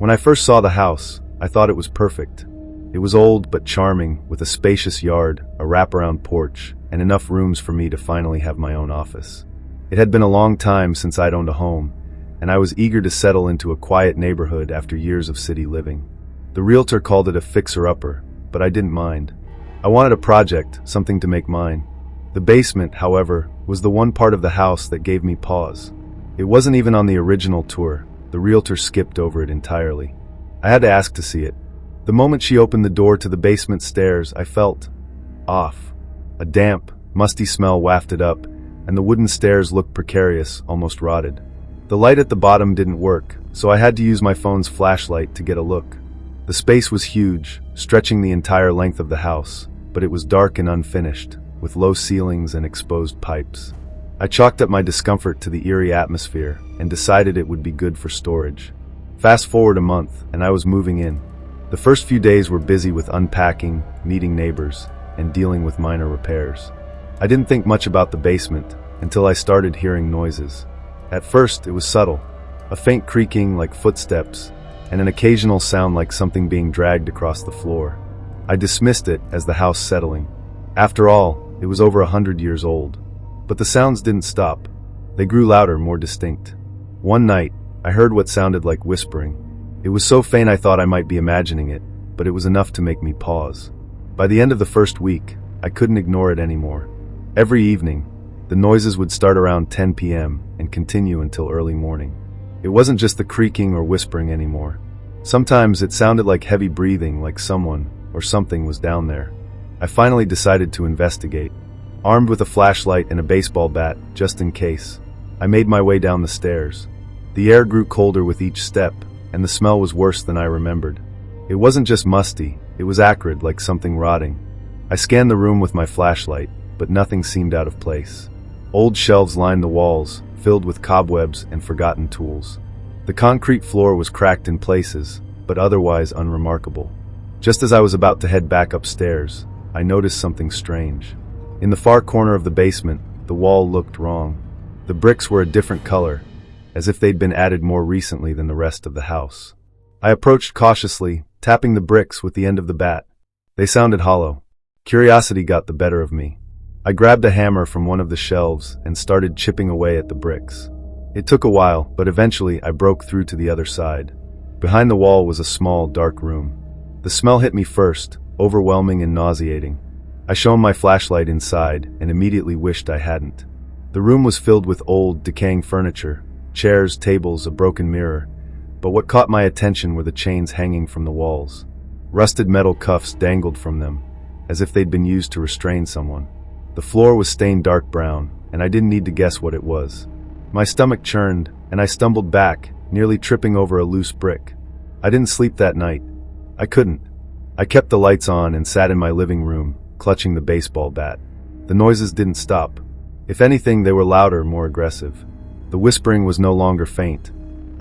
When I first saw the house, I thought it was perfect. It was old but charming, with a spacious yard, a wraparound porch, and enough rooms for me to finally have my own office. It had been a long time since I'd owned a home, and I was eager to settle into a quiet neighborhood after years of city living. The realtor called it a fixer-upper, but I didn't mind. I wanted a project, something to make mine. The basement, however, was the one part of the house that gave me pause. It wasn't even on the original tour. The realtor skipped over it entirely. I had to ask to see it. The moment she opened the door to the basement stairs, I felt off. A damp, musty smell wafted up, and the wooden stairs looked precarious, almost rotted. The light at the bottom didn't work, so I had to use my phone's flashlight to get a look. The space was huge, stretching the entire length of the house, but it was dark and unfinished, with low ceilings and exposed pipes. I chalked up my discomfort to the eerie atmosphere and decided it would be good for storage. Fast forward a month, and I was moving in. The first few days were busy with unpacking, meeting neighbors, and dealing with minor repairs. I didn't think much about the basement until I started hearing noises. At first, it was subtle, a faint creaking like footsteps, and an occasional sound like something being dragged across the floor. I dismissed it as the house settling. After all, it was over 100 years old. But the sounds didn't stop. They grew louder, more distinct. One night, I heard what sounded like whispering. It was so faint I thought I might be imagining it, but it was enough to make me pause. By the end of the first week, I couldn't ignore it anymore. Every evening, the noises would start around 10 p.m. and continue until early morning. It wasn't just the creaking or whispering anymore. Sometimes it sounded like heavy breathing, like someone or something was down there. I finally decided to investigate. Armed with a flashlight and a baseball bat, just in case, I made my way down the stairs. The air grew colder with each step, and the smell was worse than I remembered. It wasn't just musty, it was acrid, like something rotting. I scanned the room with my flashlight, but nothing seemed out of place. Old shelves lined the walls, filled with cobwebs and forgotten tools. The concrete floor was cracked in places, but otherwise unremarkable. Just as I was about to head back upstairs, I noticed something strange. In the far corner of the basement, the wall looked wrong. The bricks were a different color, as if they'd been added more recently than the rest of the house. I approached cautiously, tapping the bricks with the end of the bat. They sounded hollow. Curiosity got the better of me. I grabbed a hammer from one of the shelves and started chipping away at the bricks. It took a while, but eventually I broke through to the other side. Behind the wall was a small, dark room. The smell hit me first, overwhelming and nauseating. I shone my flashlight inside and immediately wished I hadn't. The room was filled with old, decaying furniture, chairs, tables, a broken mirror, but what caught my attention were the chains hanging from the walls. Rusted metal cuffs dangled from them, as if they'd been used to restrain someone. The floor was stained dark brown, and I didn't need to guess what it was. My stomach churned, and I stumbled back, nearly tripping over a loose brick. I didn't sleep that night. I couldn't. I kept the lights on and sat in my living room, clutching the baseball bat. The noises didn't stop. If anything, they were louder, more aggressive. The whispering was no longer faint.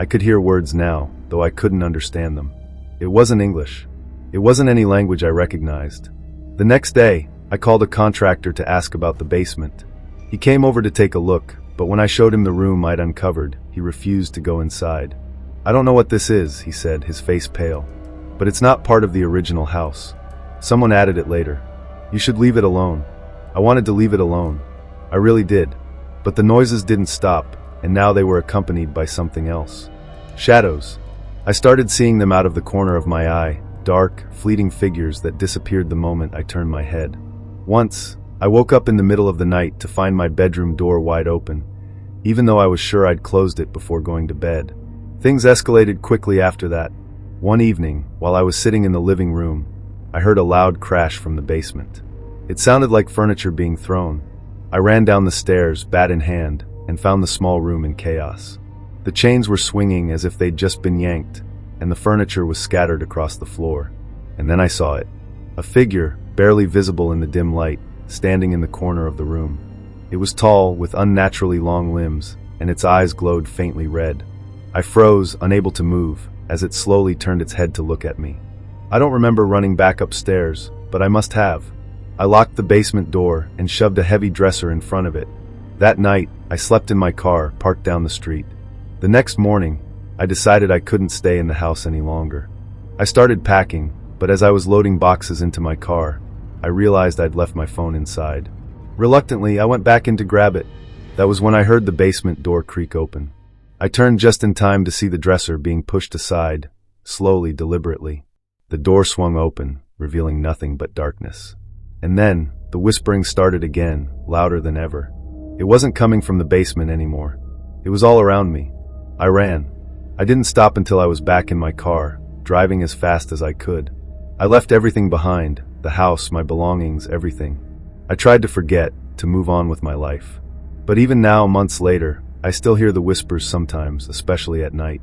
I could hear words now, though I couldn't understand them. It wasn't English. It wasn't any language I recognized. The next day, I called a contractor to ask about the basement. He came over to take a look, but when I showed him the room I'd uncovered, he refused to go inside. "I don't know what this is," he said, his face pale. "But it's not part of the original house. Someone added it later. You should leave it alone." I wanted to leave it alone. I really did. But the noises didn't stop, and now they were accompanied by something else. Shadows. I started seeing them out of the corner of my eye, dark, fleeting figures that disappeared the moment I turned my head. Once, I woke up in the middle of the night to find my bedroom door wide open, even though I was sure I'd closed it before going to bed. Things escalated quickly after that. One evening, while I was sitting in the living room, I heard a loud crash from the basement. It sounded like furniture being thrown. I ran down the stairs, bat in hand, and found the small room in chaos. The chains were swinging as if they'd just been yanked, and the furniture was scattered across the floor. And then I saw it. A figure, barely visible in the dim light, standing in the corner of the room. It was tall, with unnaturally long limbs, and its eyes glowed faintly red. I froze, unable to move, as it slowly turned its head to look at me. I don't remember running back upstairs, but I must have. I locked the basement door and shoved a heavy dresser in front of it. That night, I slept in my car, parked down the street. The next morning, I decided I couldn't stay in the house any longer. I started packing, but as I was loading boxes into my car, I realized I'd left my phone inside. Reluctantly, I went back in to grab it. That was when I heard the basement door creak open. I turned just in time to see the dresser being pushed aside, slowly, deliberately. The door swung open, revealing nothing but darkness. And then, the whispering started again, louder than ever. It wasn't coming from the basement anymore. It was all around me. I ran. I didn't stop until I was back in my car, driving as fast as I could. I left everything behind, the house, my belongings, everything. I tried to forget, to move on with my life. But even now, months later, I still hear the whispers sometimes, especially at night.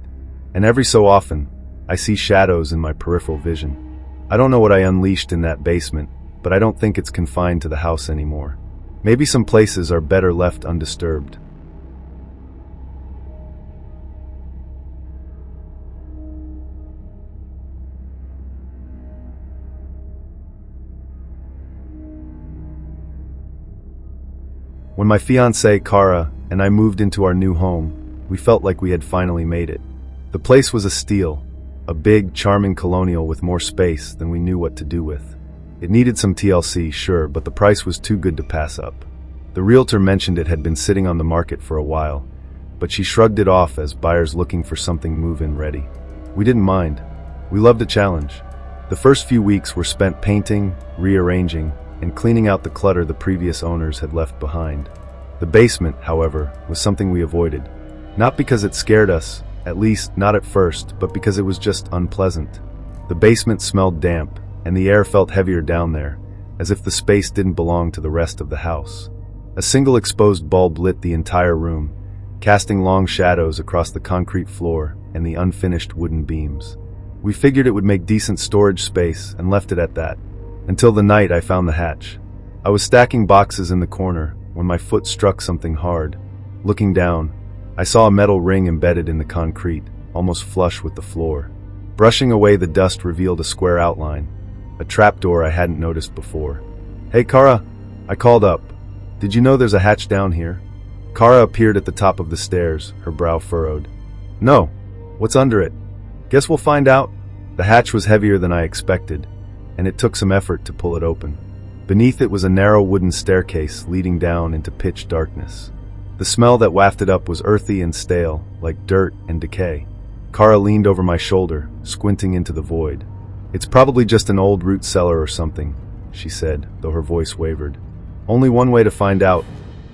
And every so often, I see shadows in my peripheral vision. I don't know what I unleashed in that basement, but I don't think it's confined to the house anymore. Maybe some places are better left undisturbed. When my fiancée, Kara, and I moved into our new home, we felt like we had finally made it. The place was a steal, a big, charming colonial with more space than we knew what to do with. It needed some TLC, sure, but the price was too good to pass up. The realtor mentioned it had been sitting on the market for a while, but she shrugged it off as buyers looking for something move-in ready. We didn't mind. We loved a challenge. The first few weeks were spent painting, rearranging, and cleaning out the clutter the previous owners had left behind. The basement, however, was something we avoided. Not because it scared us, at least not at first, but because it was just unpleasant. The basement smelled damp, and the air felt heavier down there, as if the space didn't belong to the rest of the house. A single exposed bulb lit the entire room, casting long shadows across the concrete floor and the unfinished wooden beams. We figured it would make decent storage space and left it at that. Until the night I found the hatch. I was stacking boxes in the corner when my foot struck something hard. Looking down, I saw a metal ring embedded in the concrete, almost flush with the floor. Brushing away the dust revealed a square outline, a trapdoor I hadn't noticed before. "Hey, Kara," I called up. "Did you know there's a hatch down here?" Kara appeared at the top of the stairs, her brow furrowed. "No. What's under it?" "Guess we'll find out." The hatch was heavier than I expected, and it took some effort to pull it open. Beneath it was a narrow wooden staircase leading down into pitch darkness. The smell that wafted up was earthy and stale, like dirt and decay. Kara leaned over my shoulder, squinting into the void. "It's probably just an old root cellar or something," she said, though her voice wavered. "Only one way to find out."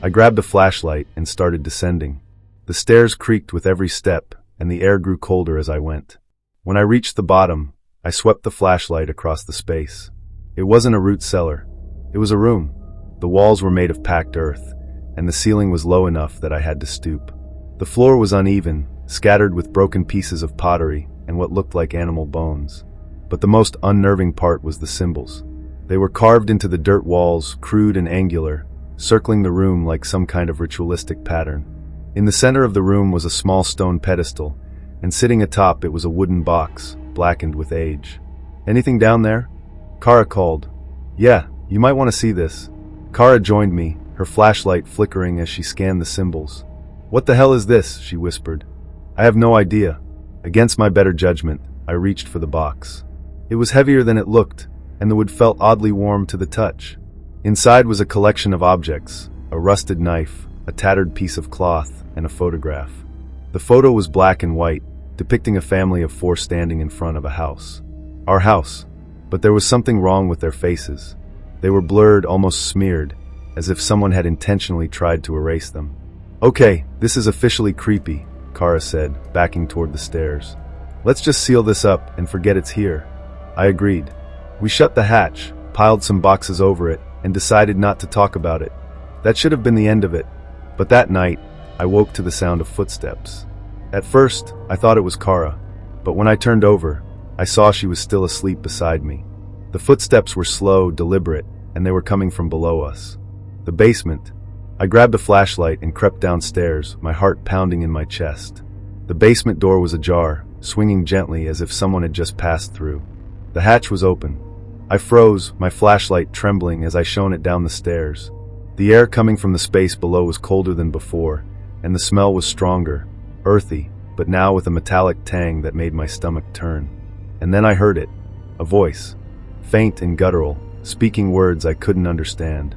I grabbed a flashlight and started descending. The stairs creaked with every step, and the air grew colder as I went. When I reached the bottom, I swept the flashlight across the space. It wasn't a root cellar. It was a room. The walls were made of packed earth, and the ceiling was low enough that I had to stoop. The floor was uneven, scattered with broken pieces of pottery and what looked like animal bones. But the most unnerving part was the symbols. They were carved into the dirt walls, crude and angular, circling the room like some kind of ritualistic pattern. In the center of the room was a small stone pedestal, and sitting atop it was a wooden box, blackened with age. "Anything down there?" Kara called. "Yeah, you might want to see this." Kara joined me, her flashlight flickering as she scanned the symbols. "What the hell is this?" she whispered. "I have no idea." Against my better judgment, I reached for the box. It was heavier than it looked, and the wood felt oddly warm to the touch. Inside was a collection of objects, a rusted knife, a tattered piece of cloth, and a photograph. The photo was black and white, depicting a family of 4 standing in front of a house. Our house. But there was something wrong with their faces. They were blurred, almost smeared, as if someone had intentionally tried to erase them. "Okay, this is officially creepy," Kara said, backing toward the stairs. "Let's just seal this up and forget it's here." I agreed. We shut the hatch, piled some boxes over it, and decided not to talk about it. That should have been the end of it. But that night, I woke to the sound of footsteps. At first, I thought it was Kara, but when I turned over, I saw she was still asleep beside me. The footsteps were slow, deliberate, and they were coming from below us. The basement. I grabbed a flashlight and crept downstairs, my heart pounding in my chest. The basement door was ajar, swinging gently as if someone had just passed through. The hatch was open. I froze, my flashlight trembling as I shone it down the stairs. The air coming from the space below was colder than before, and the smell was stronger, earthy, but now with a metallic tang that made my stomach turn. And then I heard it. A voice. Faint and guttural, speaking words I couldn't understand.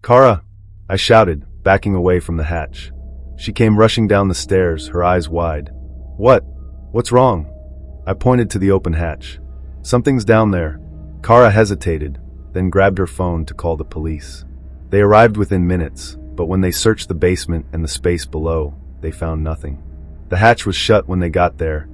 "Kara!" I shouted, backing away from the hatch. She came rushing down the stairs, her eyes wide. "What? What's wrong?" I pointed to the open hatch. "Something's down there." Kara hesitated, then grabbed her phone to call the police. They arrived within minutes, but when they searched the basement and the space below, they found nothing. The hatch was shut when they got there,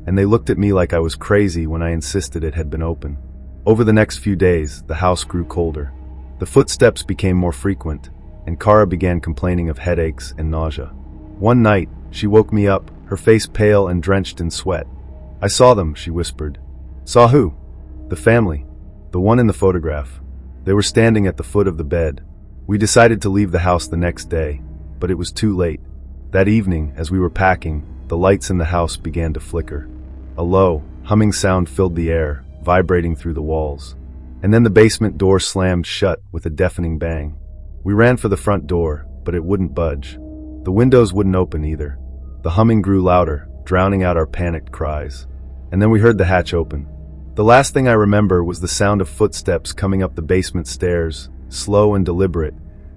and they looked at me like I was crazy when I insisted it had been open. Over the next few days, the house grew colder. The footsteps became more frequent, and Kara began complaining of headaches and nausea. One night, she woke me up, her face pale and drenched in sweat. "I saw them," she whispered. "Saw who?" "The family. The one in the photograph. They were standing at the foot of the bed." We decided to leave the house the next day, but it was too late. That evening, as we were packing, the lights in the house began to flicker. A low, humming sound filled the air, vibrating through the walls. And then the basement door slammed shut with a deafening bang. We ran for the front door, but it wouldn't budge. The windows wouldn't open either. The humming grew louder, drowning out our panicked cries. And then we heard the hatch open. The last thing I remember was the sound of footsteps coming up the basement stairs, slow and deliberate,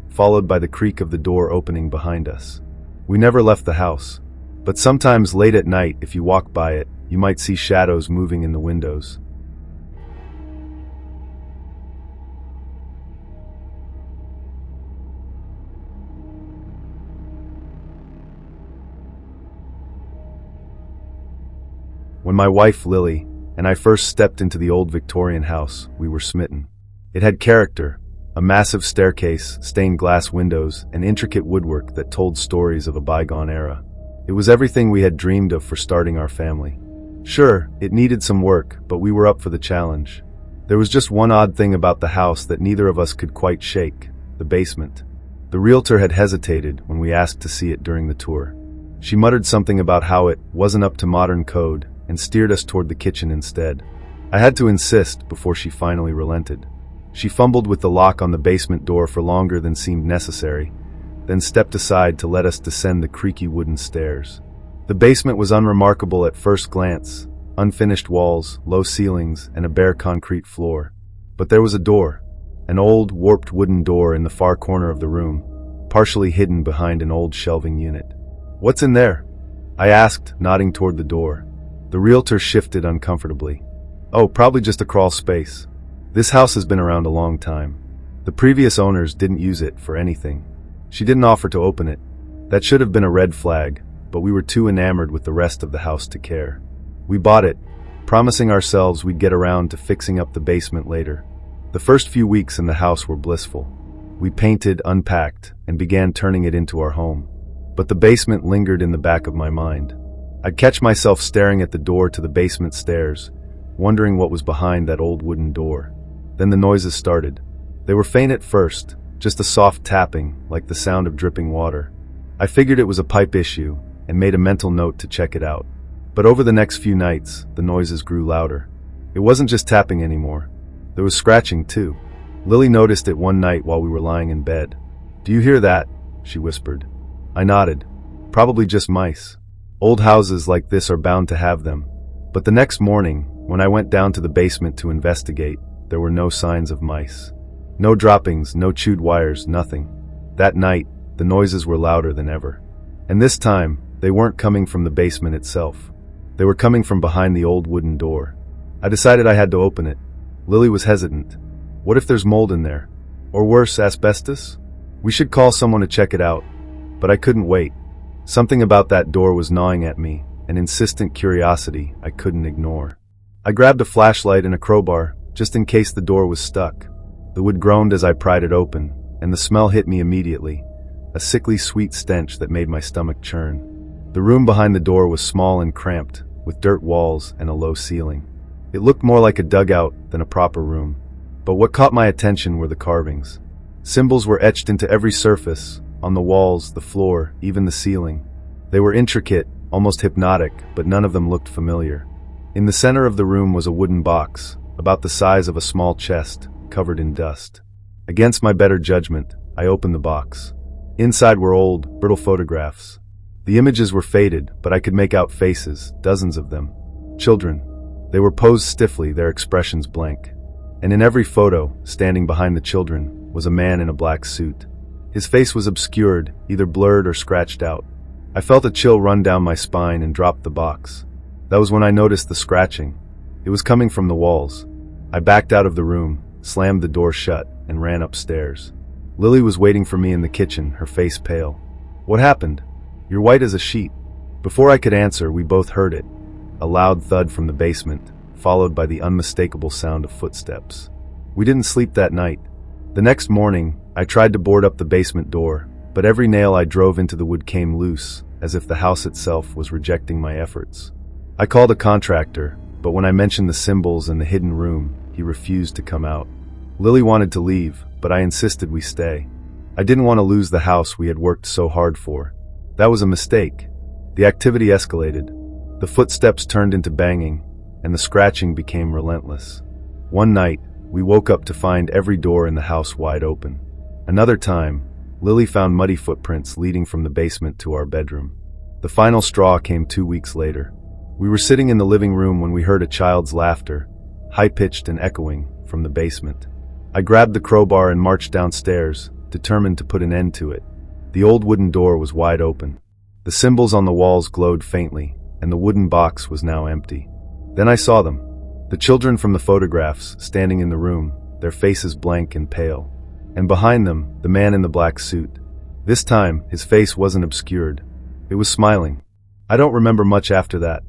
followed by the creak of the door opening behind us. We never left the house, but sometimes late at night, if you walk by it, you might see shadows moving in the windows. When my wife Lily and I first stepped into the old Victorian house, we were smitten. It had character, a massive staircase, stained glass windows, and intricate woodwork that told stories of a bygone era. It was everything we had dreamed of for starting our family. Sure, it needed some work, but we were up for the challenge. There was just one odd thing about the house that neither of us could quite shake: the basement. The realtor had hesitated when we asked to see it during the tour. She muttered something about how it wasn't up to modern code and steered us toward the kitchen instead. I had to insist before she finally relented. She fumbled with the lock on the basement door for longer than seemed necessary, then stepped aside to let us descend the creaky wooden stairs. The basement was unremarkable at first glance: unfinished walls, low ceilings, and a bare concrete floor. But there was a door, an old, warped wooden door in the far corner of the room, partially hidden behind an old shelving unit. "What's in there?" I asked, nodding toward the door. The realtor shifted uncomfortably. "Oh, probably just a crawl space. This house has been around a long time. The previous owners didn't use it for anything." She didn't offer to open it. That should have been a red flag, but we were too enamored with the rest of the house to care. We bought it, promising ourselves we'd get around to fixing up the basement later. The first few weeks in the house were blissful. We painted, unpacked, and began turning it into our home. But the basement lingered in the back of my mind. I'd catch myself staring at the door to the basement stairs, wondering what was behind that old wooden door. Then the noises started. They were faint at first, just a soft tapping, like the sound of dripping water. I figured it was a pipe issue, and made a mental note to check it out. But over the next few nights, the noises grew louder. It wasn't just tapping anymore. There was scratching too. Lily noticed it one night while we were lying in bed. "Do you hear that?" she whispered. I nodded. "Probably just mice. Old houses like this are bound to have them." But the next morning, when I went down to the basement to investigate, there were no signs of mice. No droppings, no chewed wires, nothing. That night, the noises were louder than ever. And this time, they weren't coming from the basement itself. They were coming from behind the old wooden door. I decided I had to open it. Lily was hesitant. "What if there's mold in there? Or worse, asbestos? We should call someone to check it out." But I couldn't wait. Something about that door was gnawing at me, an insistent curiosity I couldn't ignore. I grabbed a flashlight and a crowbar, just in case the door was stuck. The wood groaned as I pried it open, and the smell hit me immediately, a sickly sweet stench that made my stomach churn. The room behind the door was small and cramped, with dirt walls and a low ceiling. It looked more like a dugout than a proper room. But what caught my attention were the carvings. Symbols were etched into every surface, on the walls, the floor, even the ceiling. They were intricate, almost hypnotic, but none of them looked familiar. In the center of the room was a wooden box, about the size of a small chest, covered in dust. Against my better judgment, I opened the box. Inside were old, brittle photographs. The images were faded, but I could make out faces, dozens of them. Children. They were posed stiffly, their expressions blank. And in every photo, standing behind the children, was a man in a black suit. His face was obscured, either blurred or scratched out. I felt a chill run down my spine and dropped the box. That was when I noticed the scratching. It was coming from the walls. I backed out of the room, slammed the door shut, and ran upstairs. Lily was waiting for me in the kitchen, her face pale. "What happened? You're white as a sheet." Before I could answer, we both heard it. A loud thud from the basement, followed by the unmistakable sound of footsteps. We didn't sleep that night. The next morning, I tried to board up the basement door, but every nail I drove into the wood came loose, as if the house itself was rejecting my efforts. I called a contractor, but when I mentioned the symbols and the hidden room, he refused to come out. Lily wanted to leave, but I insisted we stay. I didn't want to lose the house we had worked so hard for. That was a mistake. The activity escalated. The footsteps turned into banging, and the scratching became relentless. One night, we woke up to find every door in the house wide open. Another time, Lily found muddy footprints leading from the basement to our bedroom. The final straw came 2 weeks later. We were sitting in the living room when we heard a child's laughter, high-pitched and echoing, from the basement. I grabbed the crowbar and marched downstairs, determined to put an end to it. The old wooden door was wide open. The symbols on the walls glowed faintly, and the wooden box was now empty. Then I saw them. The children from the photographs, standing in the room, their faces blank and pale. And behind them, the man in the black suit. This time, his face wasn't obscured. It was smiling. I don't remember much after that.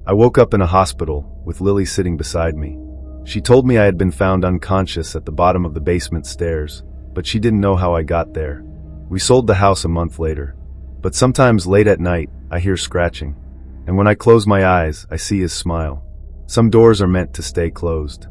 I woke up in a hospital, with Lily sitting beside me. She told me I had been found unconscious at the bottom of the basement stairs, but she didn't know how I got there. We sold the house a month later. But sometimes late at night, I hear scratching. And when I close my eyes, I see his smile. Some doors are meant to stay closed.